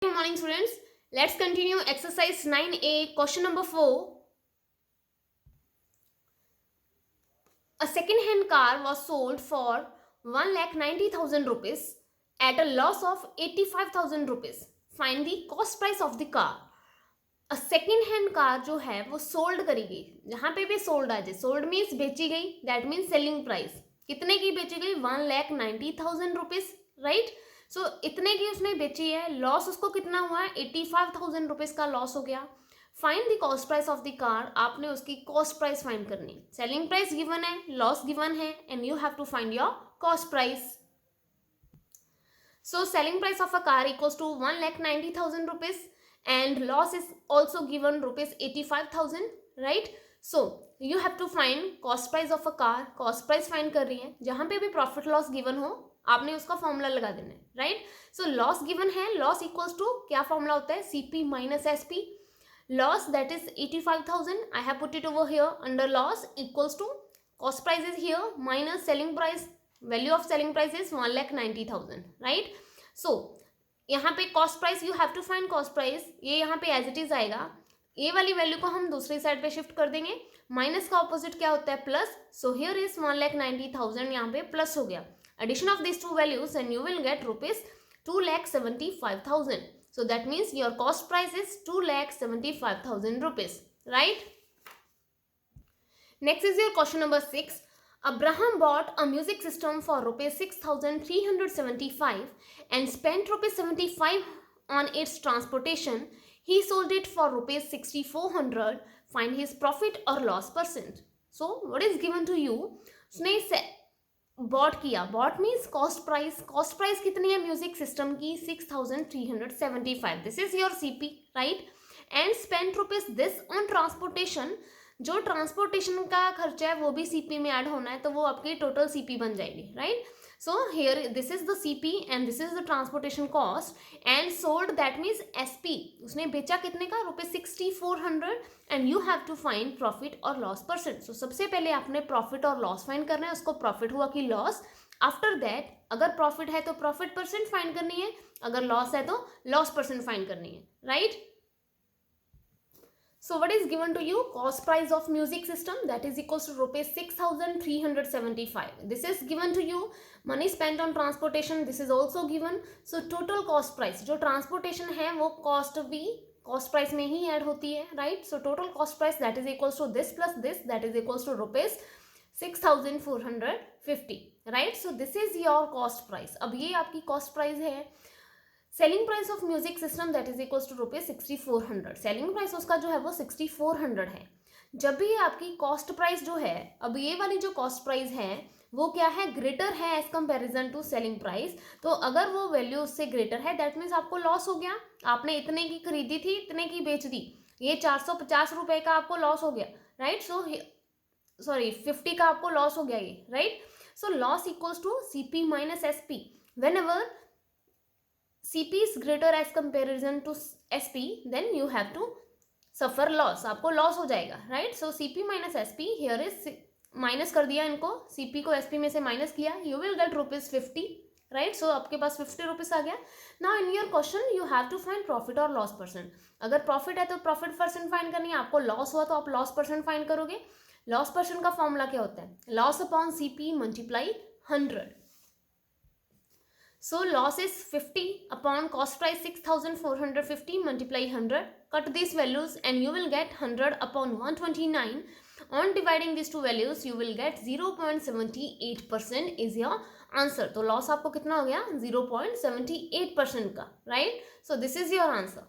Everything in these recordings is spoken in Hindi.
Good morning, students. Let's continue exercise 9A, question number 4. A second-hand car was sold for 1,90,000 rupees at a loss of 85,000 rupees. Find the cost price of the car. A second-hand car जो है वो सोल्ड करी गई, जहां पे भी सोल्ड आ जाए, सोल्ड मीन्स बेची गई, दैट मीन्स सेलिंग प्राइस कितने की बेची गई, 1,90,000 रुपीज, राइट। सो इतने की उसने बेची है, लॉस उसको कितना हुआ है, 85,000 रुपीज का लॉस हो गया। Find the cost price of the car, आपने उसकी कॉस्ट प्राइस फाइंड करनी। सेलिंग प्राइस गिवन है, लॉस गिवन है, and you have to find your cost price. So selling price of a car equals to 1,90,000 rupees and loss is also given rupees 85,000, right? So you have to find cost price of a car. Cost price find कर रही है, जहां पे भी profit loss given हो आपने उसका फॉर्मूला लगा देना है, राइट। सो लॉस गिवन है, लॉस इक्वल्स टू क्या फॉर्मूला होता है, CP minus SP। Loss that is 85,000, I have put it over here under loss, equals to cost price is here minus selling price, value of selling price is 1,90,000, right? So यहाँ पे cost price you have to find cost price, ये यहाँ पे as it is आएगा, ये वाली वैल्यू को हम दूसरी साइड पे शिफ्ट कर देंगे, माइनस का ऑपोजिट क्या होता है, प्लस। सो हियर इज 1,90,000, यहाँ पे प्लस हो गया, addition of this two values and you will get rupees 2,75,000. So that means your cost price is 2,75,000 rupees, right? Next is your question number 6. Abraham bought a music system for rupees 6,375 and spent rupees 75 on its transportation. He sold it for rupees 6,400. Find his profit or loss percent. So what is given to you? उसने बॉट किया, bought means cost price, cost price कितनी है म्यूजिक सिस्टम की, 6,375, this is your CP, right. And spent rupees this on transportation, जो ट्रांसपोर्टेशन का खर्चा है वो भी CP में ऐड होना है, तो वो आपकी टोटल CP बन जाएगी, right. So here this is the CP and this is the transportation cost and sold that means SP, उसने बेचा कितने का, rupees 6,400 and you have to find profit और लॉस परसेंट। सो सबसे पहले आपने प्रॉफिट और लॉस फाइंड करना है, उसको प्रॉफिट हुआ कि लॉस। आफ्टर दैट अगर प्रॉफिट है तो प्रॉफिट परसेंट फाइंड करनी है, अगर लॉस है तो लॉस परसेंट फाइंड करनी है, right. So what is given to you? Cost price of music system, that is equals to rupees 6,375. This is given to you. Money spent on transportation, this is also given. So total cost price, जो transportation है वो cost भी cost price में ही add होती है, right? So total cost price that is equals to this plus this, that is equals to rupees 6,450, right? So this is your cost price. अब ये आपकी cost price है। Selling price of music system that is equals to rupees 6,400, selling price उसका जो है वो 6,400 है। जब भी आपकी कॉस्ट प्राइस जो है, अब ये वाली जो कॉस्ट प्राइस है वो क्या है, ग्रेटर है as comparison to selling price, तो अगर वो वैल्यू उससे ग्रेटर है दैट मीन्स आपको लॉस हो गया। आपने इतने की खरीदी थी, इतने की बेच दी, ये 450 रुपए का आपको लॉस हो गया, राइट। सो सॉरी 50 का आपको लॉस हो गया ये, right. So loss equals to CP minus SP। whenever CP is greater as comparison to SP, then you have to suffer loss, आपको लॉस हो जाएगा, right. So CP minus SP, here is minus कर दिया इनको, CP को SP में से माइनस किया, you will get rupees 50, right. So आपके पास 50 रुपीज आ गया। Now in your question you have to find profit और लॉस परसेंट। अगर प्रॉफिट है तो प्रॉफिट परसेंट फाइंड करनी है, आपको लॉस हुआ तो आप लॉस परसेंट फाइंड करोगे। लॉस परसेंट का फॉर्मूला क्या होता है, loss upon CP multiply 100। So loss is 50 upon cost price 6,450 multiply 100. Cut these values and you will get 100 upon 129. On dividing these two values you will get 0.78% is your answer. तो loss आपको कितना हो गया, 0.78% का, right? So this is your answer.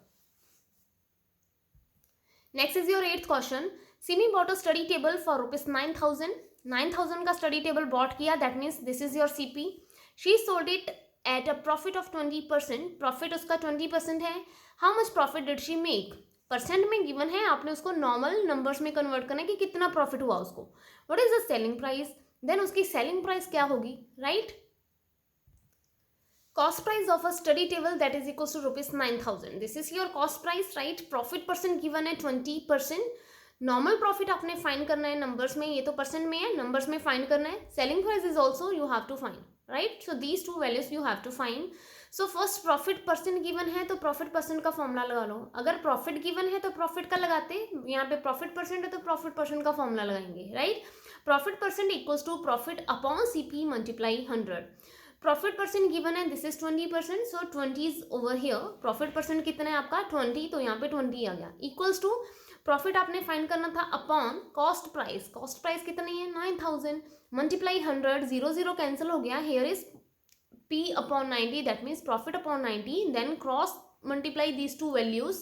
Next is your 8th question. Simi bought a study table for rupees 9,000. 9,000 का study table bought किया, that means this is your CP. She sold it at a profit of 20%, profit उसका 20% है। How much profit did she make, percent में गिवन है, आपने उसको नॉर्मल नंबर्स में कन्वर्ट करना है कि कितना प्रॉफिट हुआ उसको। What is the selling price, then उसकी सेलिंग प्राइस क्या होगी, right. Cost price of a study table that is equal to rupees 9,000, this is your cost price, right. Profit percent given है 20%, नॉर्मल प्रॉफिट आपने फाइंड करना है नंबर्स में, ये तो परसेंट में है, नंबर्स में फाइंड करना है। Selling price is also you have to find, right? So these two values you have to find. So first profit percent given है तो प्रॉफिट परसेंट का फॉर्मूला लगा लो, अगर प्रॉफिट गिवन है तो प्रॉफिट का लगाते, यहाँ पे प्रॉफिट परसेंट है तो प्रॉफिट परसेंट का फॉर्मूला लगाएंगे, right. Profit percent equals to profit upon CP multiply 100। Profit percent given है, this is 20%, so 20 is over here. Profit percent कितना है आपका 20, तो यहाँ पे 20 आ गया, इक्वल्स टू प्रॉफिट आपने फाइंड करना था upon cost price, cost price कितनी है 9000 मल्टीप्लाई 100, 0 0 कैंसिल हो गया, here is P upon 90, that means profit upon 90, then cross multiply these two values.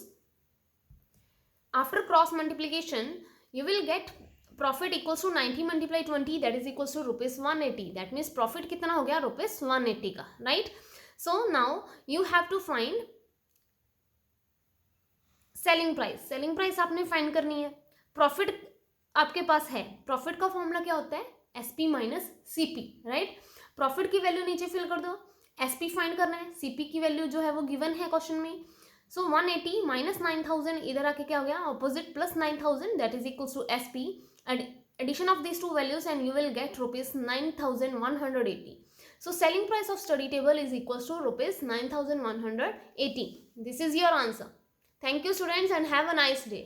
After cross multiplication, you will get profit equals to 90 multiply 20, that is equals to rupees 180. That means profit कितना हो गया rupees 180 का, right? So now you have to find selling price. selling price आपने find करनी है, profit आपके पास है, profit का फॉर्मूला क्या होता है SP minus CP, right. Profit की वैल्यू नीचे फिल कर दो, SP फाइंड करना है, CP की वैल्यू जो है वो गिवन है क्वेश्चन में। सो 180 माइनस 9000, इधर आके क्या हो गया opposite plus 9000, that is equals to SP, addition of these two values and you will get rupees 9180. So selling price of study table is equals to rupees 9180. This is your answer. Thank you students and have a nice day.